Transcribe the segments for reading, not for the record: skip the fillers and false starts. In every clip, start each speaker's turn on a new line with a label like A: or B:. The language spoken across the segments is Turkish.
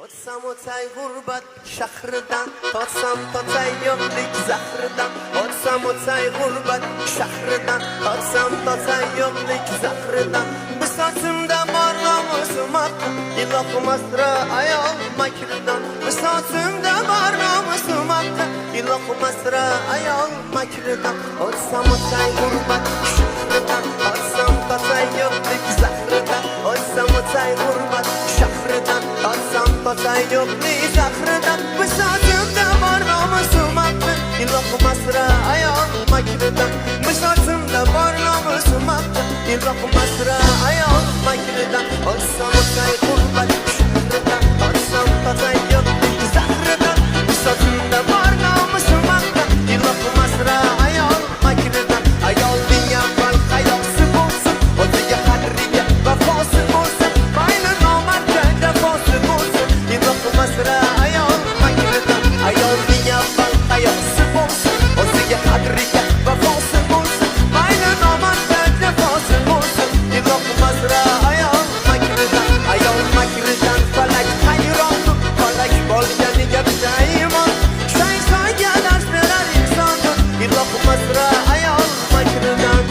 A: Otsam otay gurbat şahridan, totsam totay yo'qlik zahridan. Otsam otay gurbat şahridan, totsam totay yo'qlik zahridan. Bisotimda bor nomusum haqqi, ilohim asra ayol makridan. Bisotimda bor nomusum haqqi, ilohim asra ayol makridan. Otsam otay gurbat şahridan, totsam totay yo'qlik zahridan. Otsam otay gurbat şahridan, totsam totay yo'qlik zahridan. Bisotimda bor nomusum haqqi, ilohim asra ayol makridan. Bisotimda bor nomusum haqqi, ilohim asra ayol makridan. Otsam otay gurbat shahridan, totsam totay yo'qlik zahridan. Bisotimda bor nomusum haqqi, ilohim asra ayol makridan. Ayolning avval hayosi bo'lsin, o'ziga qadriga vafosi bo'lsin. Mayli nomardga jafosi bo'lsin, ilohim asra ayol makridan. Ayolning avval hayosi bo'lsin, o'ziga qadriga vafosi bo'lsin. Mayli nomardga jafosi bo'lsin, ilohim asra ayol makridan. Ayol makridan falak hayrondir, falak bo'lganiga pushaymon. Shaytonga dars berar insondir, ilohim asra ayol makridan.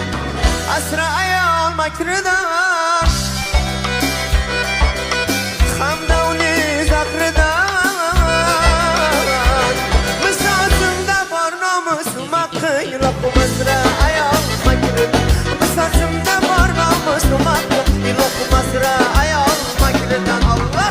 A: Asra ayol makridan, hamda uning zahridan. Bisotimda bor nomusum haqqi, ilohim asra ayol makridan. Bisotimda bor nomusum haqqi, ilohim asra ayol makridan. Allah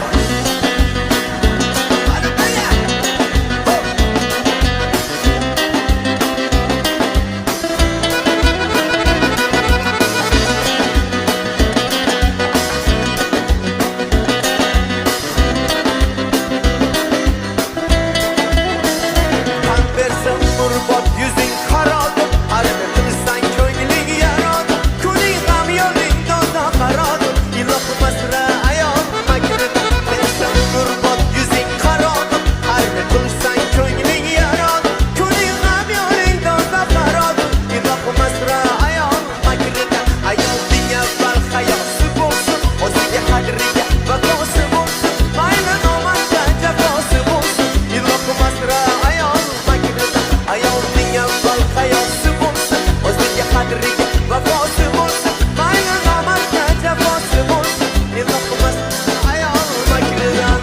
A: versem gurbot yüzün karadır, harbi kılsan ko'ngling yaradır. Kuning ham yo'ling do'za qaradır, ilohim asra ayol makridan. Versem gurbot yüzün karadır, harbi kılsan ko'ngling yaradır. Kuning ham yo'ling do'za qaradır, ilohim asra ayol makridan. Ayolning avval hayosi bo'lsin, o'ziga qadriga vafosi bo'lsin. Mayli nomardga jafosi bo'lsin, ilohim asra ayol makridan. Ayolning avval hayosi bo'lsin, o'ziga qadriga vafosi bo'lsin. Mayli nomardga jafosi bo'lsin, ilohim asra ayol makridan.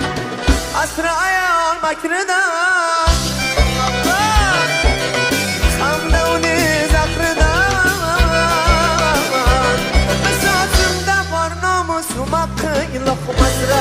A: Asra ayol makridan, hamda uning zahridan. Bisotimda bor nomusum haqqi, ilohim asra